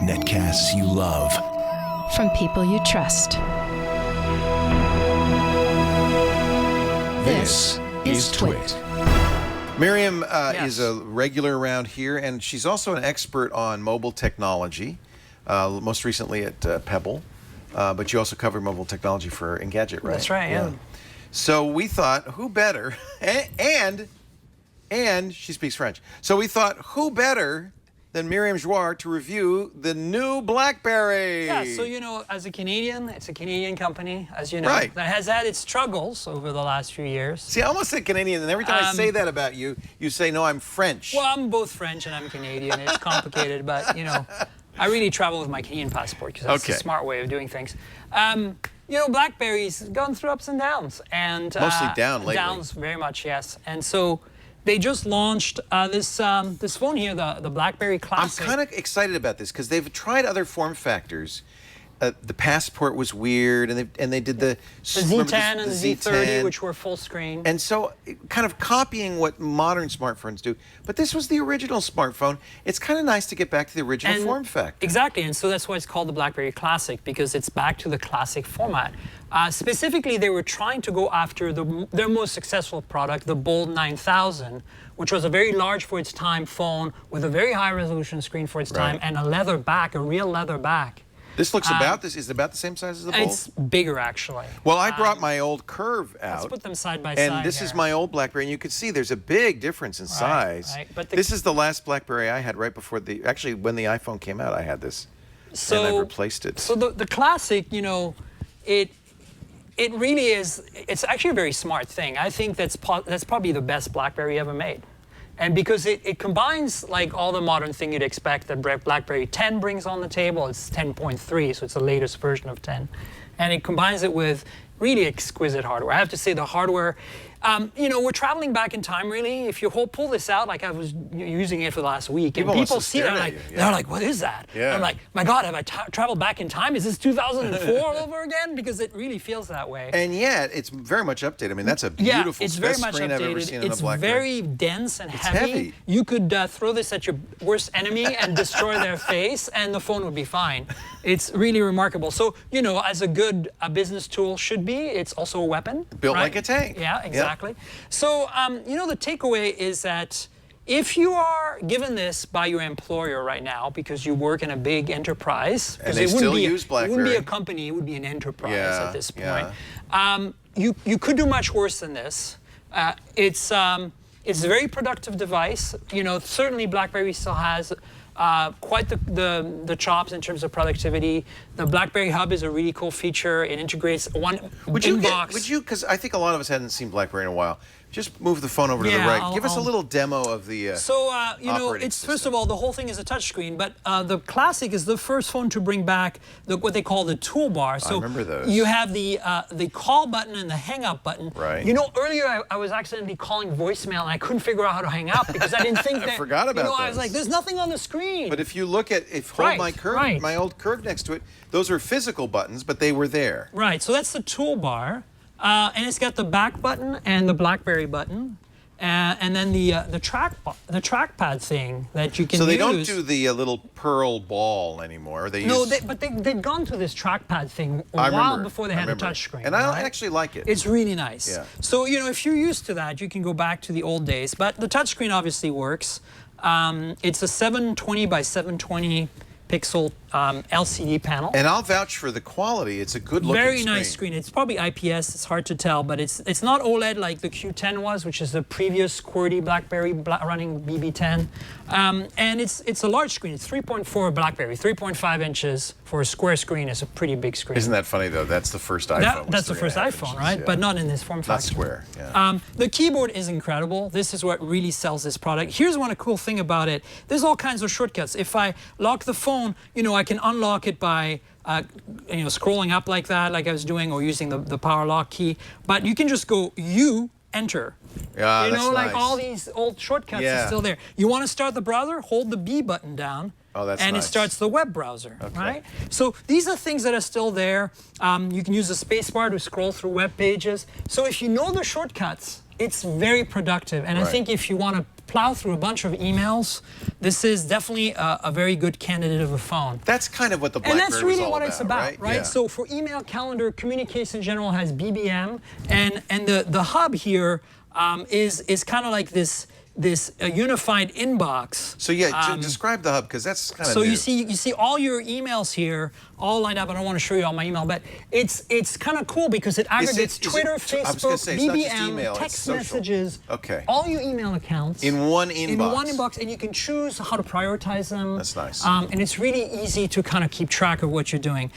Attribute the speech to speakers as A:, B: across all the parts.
A: Netcasts you love.
B: From people you trust.
A: This is Twit.
C: Myriam is a regular around here, and she's also an expert on mobile technology, most recently at Pebble. But you also cover mobile technology for Engadget, right?
D: That's right, yeah.
C: So we thought, who better, and she speaks French. So we thought, who better than Myriam Joire to review the new BlackBerry?
D: Yeah, so you know, as a Canadian, it's a Canadian company, as you know,
C: Right.
D: that has had its struggles over the last few years.
C: See, I almost said Canadian, and every time I say that about you, you say, no, I'm French.
D: Well, I'm both French and I'm Canadian. It's complicated, but you know, I really travel with my Canadian passport because that's
C: Okay.
D: a smart way of doing things. You know, BlackBerry's gone through ups and downs, and
C: Mostly down lately.
D: Downs, very much, yes. And so they just launched this phone here, the BlackBerry Classic.
C: I'm kind of excited about this because they've tried other form factors. The Passport was weird, and they did the
D: Z10 and the Z30, which were full screen.
C: And so, kind of copying what modern smartphones do. But this was the original smartphone. It's kind of nice to get back to the original form factor.
D: Exactly, and so that's why it's called the BlackBerry Classic, because it's back to the classic format. Specifically, they were trying to go after their most successful product, the Bold 9000, which was a very large for its time phone with a very high resolution screen for its time, and a leather back, a real leather back.
C: This looks is it about the same size as the Bold?
D: It's bigger, actually.
C: Well, I brought my old Curve out.
D: Let's put them side by
C: and
D: side.
C: this is my old BlackBerry, and you can see there's a big difference in size.
D: Right. But
C: this is the last BlackBerry I had right before actually when the iPhone came out, I had this, and I replaced it.
D: So the Classic, you know, it really is. It's actually a very smart thing. I think that's probably the best BlackBerry ever made. And because it combines like all the modern thing you'd expect that BlackBerry 10 brings on the table. It's 10.3, so it's the latest version of 10. And it combines it with really exquisite hardware. I have to say the hardware, you know, we're traveling back in time really. If you pull this out, like I was using it for the last week, and people see it, they're like, what is that?
C: Yeah.
D: I'm like, my God, have I traveled back in time? Is this 2004 all over again? Because it really feels that way.
C: And yet, it's very much updated. I mean, that's a beautiful
D: it's very much
C: screen
D: updated.
C: I've ever seen in a BlackBerry.
D: It's very dense and heavy.
C: heavy.
D: You could throw this at your worst enemy and destroy their face, and the phone would be fine. It's really remarkable. So, you know, as a good business tool should be, it's also a weapon.
C: Built
D: right?
C: like a tank.
D: Yeah, exactly. Yep. So, you know, the takeaway is that if you are given this by your employer right now because you work in a big enterprise,
C: and they still use BlackBerry.
D: It wouldn't be a company, it would be an enterprise at this point.
C: Yeah.
D: You could do much worse than this. It's a very productive device. You know, certainly BlackBerry still has quite the chops in terms of productivity. The BlackBerry Hub is a really cool feature. It integrates one inbox.
C: Would you, because I think a lot of us hadn't seen BlackBerry in a while, just move the phone over to the right. Give us a little demo of the
D: you know, it's first of all, the whole thing is a touchscreen, but the Classic is the first phone to bring back what they call the toolbar. So
C: I remember those.
D: You have the call button and the hang up button.
C: Right.
D: You know, earlier I was accidentally calling voicemail and I couldn't figure out how to hang up because I didn't think that.
C: I forgot about
D: you know,
C: those.
D: I was like, there's nothing on the screen.
C: But if you look at, hold my old Curve next to it, those are physical buttons, but they were there.
D: Right, so that's the toolbar. And it's got the back button and the BlackBerry button. And then the trackpad thing that you can use.
C: So they don't do the little pearl ball anymore.
D: But they'd gone to this trackpad thing a while before they had a touchscreen.
C: And I actually like it.
D: It's really nice.
C: Yeah.
D: So, you know, if you're used to that, you can go back to the old days. But the touchscreen obviously works. It's a 720 by 720 pixel LCD panel.
C: And I'll vouch for the quality. It's a good looking
D: Very nice screen. It's probably IPS. It's hard to tell, but it's not OLED like the Q10 was, which is the previous QWERTY BlackBerry running BB10. And it's a large screen. It's 3.4 BlackBerry, 3.5 inches for a square screen is a pretty big screen.
C: Isn't that funny though? That's the first iPhone.
D: That's the first iPhone, right? Yeah. But not in this form factor.
C: Not square. Yeah.
D: The keyboard is incredible. This is what really sells this product. Here's one cool thing about it. There's all kinds of shortcuts. If I lock the phone, you know, I can unlock it by you know, scrolling up like that, like I was doing, or using the power lock key. But you can just go enter.
C: Yeah,
D: you know,
C: that's
D: like
C: nice.
D: all these old shortcuts are still there. You want to start the browser? Hold the B button down.
C: Oh, that's
D: and
C: nice.
D: it starts the web browser, right? So these are things that are still there. You can use the space bar to scroll through web pages. So if you know the shortcuts, it's very productive. And I think if you want to plow through a bunch of emails, this is definitely a very good candidate of a phone.
C: That's kind of what the BlackBerry
D: And that's really
C: was all
D: what it's about, right?
C: Yeah.
D: So for email, calendar, communication in general has BBM, and the hub here is kind of like this unified inbox.
C: So yeah, describe the hub, because that's kind of
D: so
C: new.
D: you see all your emails here all lined up. I don't want to show you all my email, but it's kind of cool because it aggregates Twitter, Facebook,
C: I was gonna say, it's not just
D: BBM,
C: email, it's
D: text
C: social.
D: messages,
C: Okay.
D: all your email accounts
C: In one inbox.
D: In one inbox, and you can choose how to prioritize them.
C: That's nice.
D: And it's really easy to kind of keep track of what you're doing.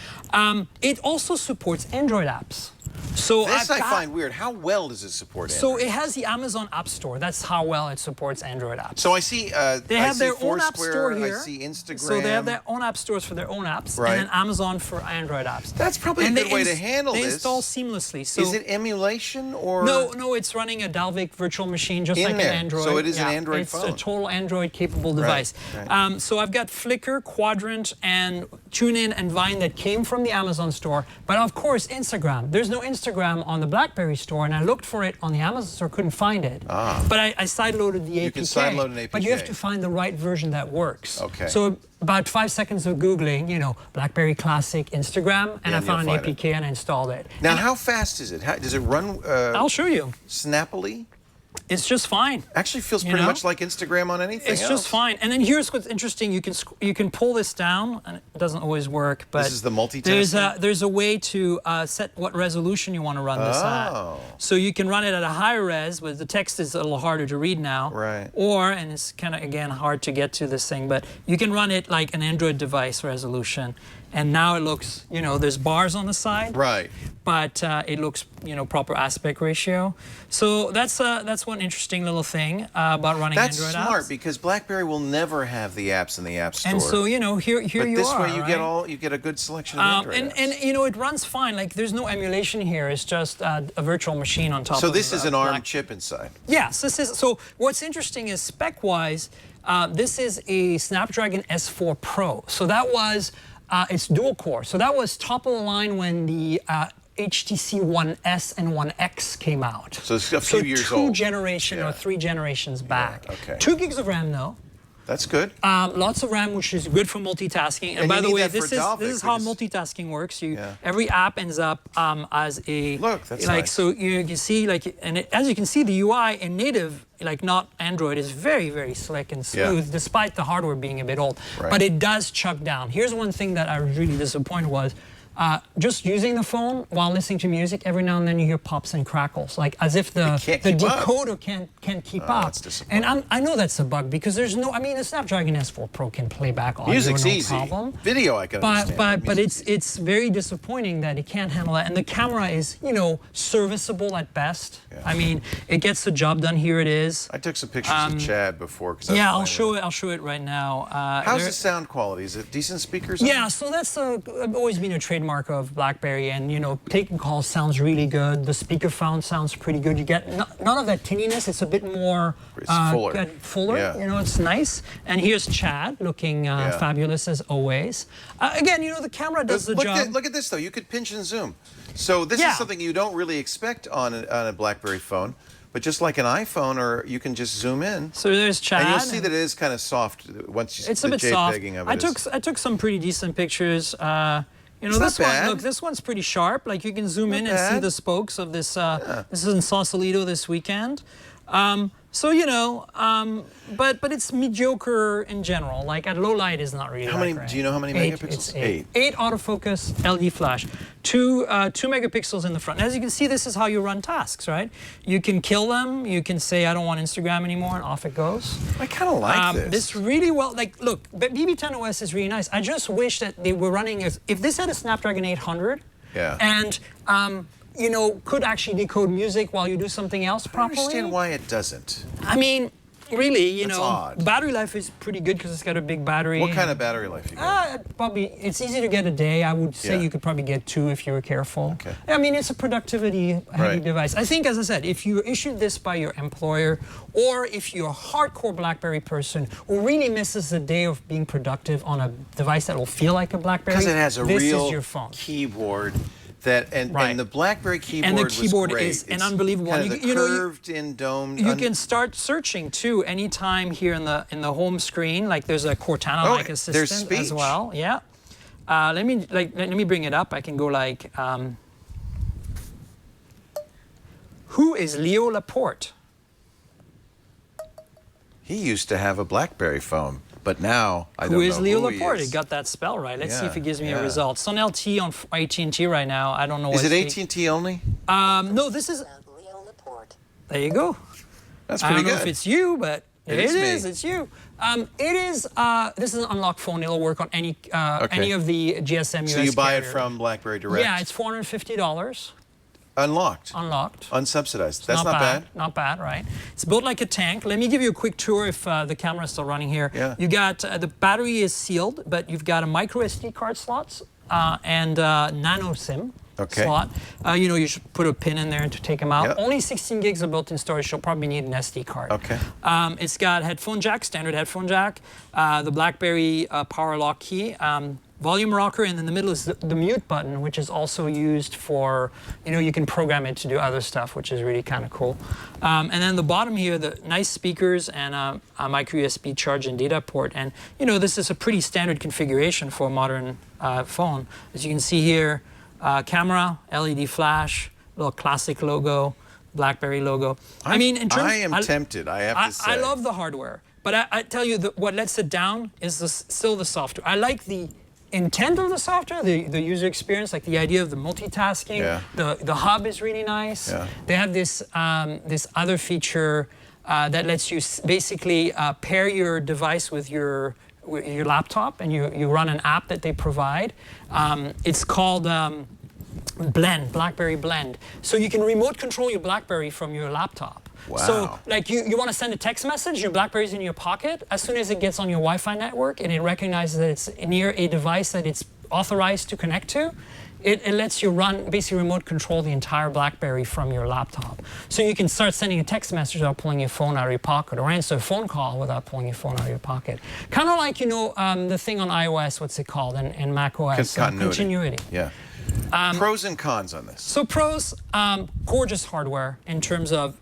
D: It also supports Android apps. So
C: this I find weird. How well does it support Android?
D: So it has the Amazon App Store. That's how well it supports Android apps.
C: So I see.
D: They have their own app store here.
C: I see Instagram.
D: So they have their own app stores for their own apps,
C: Right.
D: and then Amazon for Android apps.
C: That's probably a good way to handle
D: they
C: this.
D: install seamlessly. So
C: is it emulation or?
D: No, it's running a Dalvik virtual machine, just
C: In
D: like
C: there.
D: an Android.
C: So it is an Android phone.
D: It's a total Android-capable device.
C: Right.
D: So I've got Flickr, Quadrant, and TuneIn and Vine that came from the Amazon store. But of course, Instagram. There's no Instagram on the BlackBerry store, and I looked for it on the Amazon store, couldn't find it. But I sideloaded the APK.
C: You can sideload an APK.
D: But you have to find the right version that works.
C: Okay.
D: So about 5 seconds of Googling, BlackBerry Classic, Instagram, and I found an APK and I installed it.
C: Now, how fast is it? Does it run
D: I'll show you.
C: snappily?
D: It's just fine.
C: Actually feels pretty much like Instagram on anything
D: It's
C: else.
D: just fine. And then here's what's interesting. You can pull this down, and it doesn't always work. But
C: this is the multitasking?
D: there's a way to set what resolution you want to run this at. So you can run it at a higher res, but the text is a little harder to read now.
C: Right.
D: And it's kind of, again, hard to get to this thing, but you can run it like an Android device resolution. And now it looks, there's bars on the side.
C: Right.
D: But it looks, proper aspect ratio. So that's one interesting little thing about running Android apps.
C: That's smart, because BlackBerry will never have the apps in the App Store.
D: And so, here
C: but
D: you are.
C: But this way
D: right?
C: you get a good selection of Android apps.
D: And it runs fine. Like, there's no emulation here. It's just a virtual machine on top of
C: So this is an ARM
D: Black.
C: chip inside.
D: Yes, so what's interesting is spec-wise, this is a Snapdragon S4 Pro. So that was it's dual core. So that was top of the line when the HTC One S and One X came out.
C: So it's a few years old.
D: 2 generations or 3 generations back.
C: Okay.
D: 2 gigs of RAM though.
C: That's good.
D: Lots of RAM, which is good for multitasking. And by
C: you
D: the
C: need
D: way,
C: that
D: this
C: for Dalvik,
D: is how
C: because-
D: multitasking works. Every app ends up as a
C: Look, that's
D: like
C: nice.
D: so you can see as you can see, the UI in native, like not Android, is very, very slick and smooth, despite the hardware being a bit old.
C: Right.
D: But it does chuck down. Here's one thing that I was really disappointed was. Just using the phone while listening to music, every now and then you hear pops and crackles, like as if the decoder can't keep up.
C: That's disappointing.
D: And I know that's a bug because there's no. I mean, the Snapdragon S4 Pro can play back audio,
C: Music's
D: no
C: easy.
D: problem.
C: Video I can understand.
D: But it's very disappointing that it can't handle that. And the camera is serviceable at best.
C: Yeah.
D: I mean, it gets the job done. Here it is.
C: I took some pictures of Chad before.
D: I'll show it. I'll show it right now.
C: How's the sound quality? Is it decent speakers?
D: Yeah, so that's always been a trademark of BlackBerry, and taking calls sounds really good. The speakerphone sounds pretty good. You get none of that tinniness. It's a bit more fuller.
C: Yeah.
D: It's nice. And here's Chad looking fabulous as always. Again, the camera does the job.
C: Look at this though. You could pinch and zoom. So this is something you don't really expect on a BlackBerry phone. But just like an iPhone, or you can just zoom in.
D: So there's Chad.
C: And you'll see that it is kind of soft once you see
D: it's a
C: the
D: bit soft.
C: JPEGing of it.
D: I took some pretty decent pictures.
C: It's
D: this
C: not bad.
D: one, look, this one's pretty sharp. Like you can zoom in and see the spokes of this. This is in Sausalito this weekend. But it's mediocre in general. Like at low light is not really.
C: How many?
D: great.
C: Do you know how many megapixels?
D: It's 8 autofocus LD flash, 2 megapixels in the front. As you can see, this is how you run tasks, right? You can kill them. You can say I don't want Instagram anymore, and off it goes.
C: I kind of like this.
D: This really well. Like, look, BB10 OS is really nice. I just wish that they were running if this had a Snapdragon 800.
C: Yeah.
D: And could actually decode music while you do something else properly.
C: I understand why it doesn't.
D: I mean, really,
C: That's odd.
D: battery life is pretty good because it's got a big battery.
C: What kind of battery life you got?
D: Probably, it's easy to get a day. I would say you could probably get 2 if you were careful.
C: Okay.
D: I mean, it's a productivity-heavy device. I think, as I said, if you issued this by your employer, or if you're a hardcore BlackBerry person who really misses the day of being productive on a device that will feel like a BlackBerry,
C: Because it has a
D: this
C: real
D: is your phone.
C: keyboard And the BlackBerry keyboard
D: keyboard
C: was great.
D: is an unbelievable
C: kind
D: one.
C: of the curved-in domed.
D: You can start searching too anytime here in the home screen. Like there's a Cortana-like assistant as well. Yeah. Let me bring it up. I can go like, who is Leo Laporte?
C: He used to have a BlackBerry phone, but now I don't know
D: who is Leo Laporte?
C: He
D: It got that spell right. Let's see if it gives me
C: yeah.
D: a result. It's on LT on AT&T right now. I don't know.
C: Is it AT&T only?
D: No, this is
E: Leo Laporte.
D: There you go.
C: That's pretty good.
D: I don't know if it's you, but it is.
C: me.
D: It's you. It is. This is an unlocked phone. It'll work on any of the GSM US
C: So you buy it
D: carrier.
C: from BlackBerry Direct?
D: Yeah, it's $450.
C: Unlocked?
D: Unlocked.
C: Unsubsidized. That's not bad.
D: Not bad, right? It's built like a tank. Let me give you a quick tour if the camera is still running here.
C: Yeah.
D: You got, the battery is sealed, but you've got a micro SD card slots and nano SIM slot. You should put a pin in there to take them out.
C: Yep.
D: Only 16 gigs of built-in storage. You'll probably need an SD card.
C: Okay.
D: It's got headphone jack, standard headphone jack, the BlackBerry power lock key, volume rocker, and in the middle is the mute button, which is also used for, you can program it to do other stuff, which is really kind of cool. And then the bottom here, the nice speakers and a micro USB charge and data port. And, this is a pretty standard configuration for a modern phone. As you can see here, camera, LED flash, little classic logo, BlackBerry logo. I mean, in terms,
C: I am tempted, I have to say.
D: I love the hardware, but I tell you that what lets it down is still the software. I like the intent of the software, the user experience, like the idea of the multitasking.
C: Yeah.
D: The hub is really nice.
C: Yeah.
D: They have this this other feature that lets you basically pair your device with your laptop, and you run an app that they provide. It's called Blend, BlackBerry Blend. So you can remote control your BlackBerry from your laptop.
C: Wow.
D: So, like, you want to send a text message, your BlackBerry's in your pocket. As soon as it gets on your Wi-Fi network and it recognizes that it's near a device that it's authorized to connect to, it lets you basically remote control the entire BlackBerry from your laptop. So you can start sending a text message without pulling your phone out of your pocket, or answer a phone call without pulling your phone out of your pocket. Kind of like, the thing on iOS, what's it called, and Mac OS? Continuity.
C: Yeah. Pros and cons on this.
D: So pros, gorgeous hardware in terms of,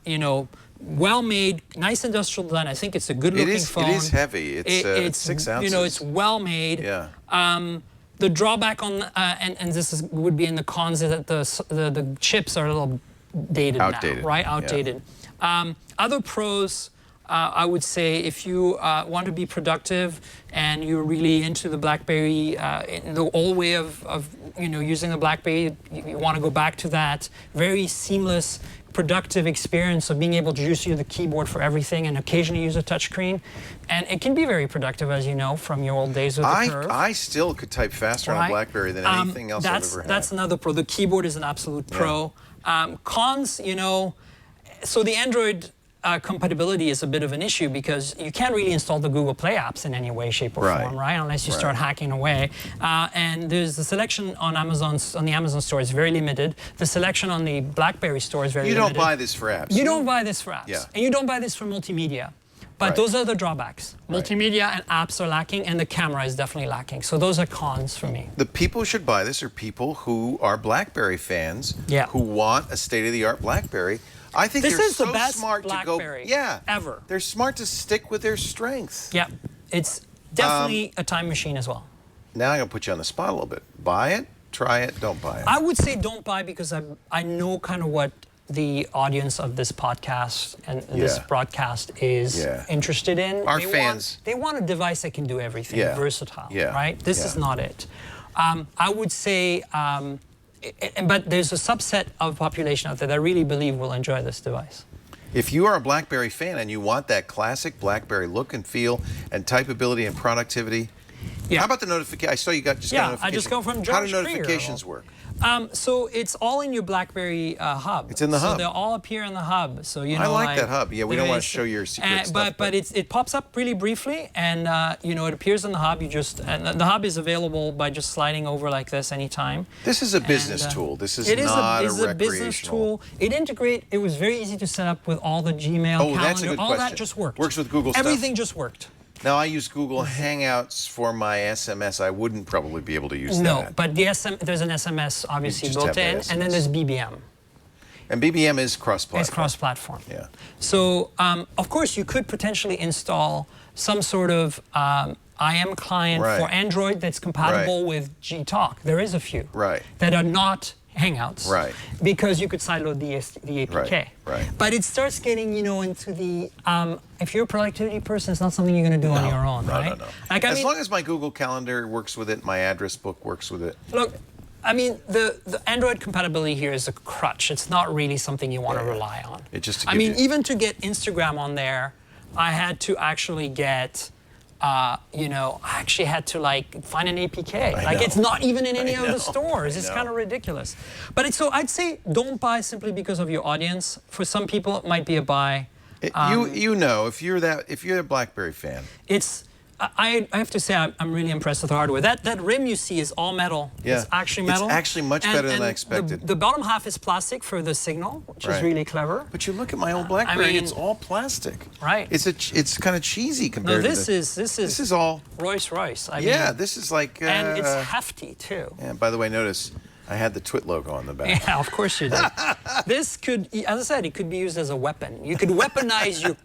D: well-made, nice industrial design. I think it's a good-looking phone.
C: It is heavy. It's 6 ounces.
D: It's well-made.
C: Yeah.
D: The drawback on, and this would be in the cons, is that the chips are a little outdated now, right? Outdated. Yeah. Other pros, I would say, if you want to be productive and you're really into the BlackBerry, the old way of using the BlackBerry, you want to go back to that very seamless, productive experience of being able to use the keyboard for everything and occasionally use a touchscreen. And it can be very productive, as you know, from your old days with the Curve.
C: I still could type faster on a BlackBerry than anything else I've ever had.
D: That's another pro. The keyboard is an absolute pro. Yeah. Cons, so the Android compatibility is a bit of an issue because you can't really install the Google Play apps in any way, shape, or form, right? Unless you start hacking away. And there's the selection on the Amazon store is very limited. The selection on the BlackBerry store is very limited.
C: You don't buy this for apps.
D: You don't buy this for apps.
C: Yeah.
D: And you don't buy this for multimedia. But those are the drawbacks. Multimedia and apps are lacking, and the camera is definitely lacking. So those are cons for me.
C: The people who should buy this are people who are BlackBerry fans, who want a state-of-the-art BlackBerry. I think
D: this
C: they're
D: is
C: so
D: the best
C: smart
D: BlackBerry
C: to go.
D: ever.
C: They're smart to stick with their strengths.
D: Yeah, it's definitely a time machine as well.
C: Now I'm gonna put you on the spot a little bit. Buy it, try it, don't buy it.
D: I would say don't buy because I know kind of what the audience of this podcast and this broadcast is interested in.
C: Our fans.
D: They want a device that can do everything, versatile, right? This is not it. I would say. But there's a subset of population out there that I really believe will enjoy this device.
C: If you are a BlackBerry fan and you want that classic BlackBerry look and feel and typeability and productivity, how about the notification? I saw you just got a notification.
D: I just got from George.
C: How do notifications work?
D: So it's all in your BlackBerry hub.
C: It's in the hub.
D: So they all appear in the hub. So
C: I like that hub. Yeah, we don't want to show your secret stuff.
D: But it pops up really briefly, and it appears in the hub. And the hub is available by just sliding over like this anytime.
C: This is a business tool. This is not a recreational. It is a business tool.
D: It was very easy to set up with all the Gmail, calendar,
C: that's a good
D: all
C: question.
D: that just worked.
C: Works with Google stuff.
D: Everything just worked.
C: Now, I use Google Hangouts for my SMS. I wouldn't probably be able to use that.
D: No, but there's an SMS obviously
C: just
D: built
C: have
D: in,
C: the
D: and then
C: SMS.
D: there's BBM.
C: And BBM is cross-platform.
D: It's cross-platform.
C: Yeah.
D: So, of course, you could potentially install some sort of IM client
C: Right.
D: for Android that's compatible with Gtalk. There is a few
C: Right.
D: that are not Hangouts,
C: Right.
D: because you could sideload the APK.
C: Right.
D: But it starts getting, into the, if you're a productivity person, it's not something you're going to do on your own, right?
C: No.
D: Like,
C: As long as my Google Calendar works with it, my address book works with it.
D: Look, I mean, the Android compatibility here is a crutch. It's not really something you want to rely on.
C: It just
D: I mean, even to get Instagram on there, I had to actually get, I actually had to find an APK.
C: know.
D: It's not even in any of the stores.
C: I
D: It's
C: know.
D: kind of ridiculous. But so I'd say don't buy simply because of your audience. For some people, it might be a buy.
C: If you're a BlackBerry fan.
D: I have to say I'm really impressed with the hardware. That rim you see is all metal.
C: Yeah.
D: It's actually metal.
C: It's actually much better than I expected.
D: The bottom half is plastic for the signal, which is
C: Right.
D: really clever.
C: But you look at my old BlackBerry,
D: mean-
C: it's all plastic.
D: Right.
C: It's kind of cheesy
D: No,
C: compared to
D: this is
C: all.
D: Rolls-Royce.
C: Yeah, this is like.
D: and it's hefty too.
C: Yeah. By the way, notice I had the Twit logo on the back.
D: Yeah, of course you did. This could, as I said, it could be used as a weapon. You could weaponize your.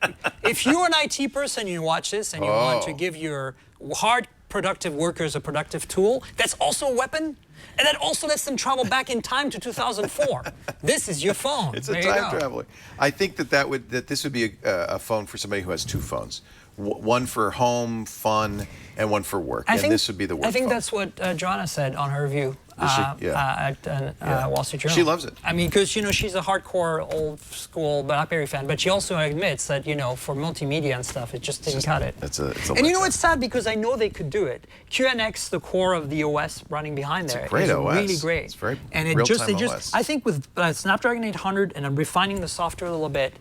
D: If you're an IT person and you watch this and you want to give your hard productive workers a productive tool, that's also a weapon, and that also lets them travel back in time to 2004. This is your phone.
C: It's
D: There
C: a
D: you
C: time
D: go.
C: traveler. I think that this would be a phone for somebody who has two phones, one for home fun and one for work. This would be the work.
D: I think
C: phone.
D: that's what Joanna said on her review at Wall Street Journal.
C: She loves it.
D: I mean, because she's a hardcore old school BlackBerry fan, but she also admits that for multimedia and stuff, it just didn't cut it.
C: It's a
D: And
C: letdown.
D: it's sad because I know they could do it. QNX, the core of the OS running behind there,
C: great
D: is
C: OS.
D: really great.
C: It's very
D: and it
C: real-time
D: just
C: OS.
D: I think with Snapdragon 800 and I'm refining the software a little bit.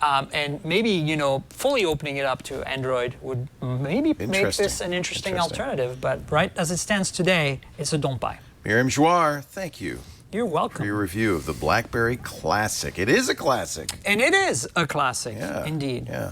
D: And maybe, fully opening it up to Android would maybe make this an interesting alternative. But right as it stands today, it's a don't buy.
C: Myriam Joire, thank you
D: You're
C: for
D: welcome.
C: your review of the BlackBerry Classic. It is a classic.
D: And it is a classic,
C: Yeah.
D: indeed.
C: Yeah.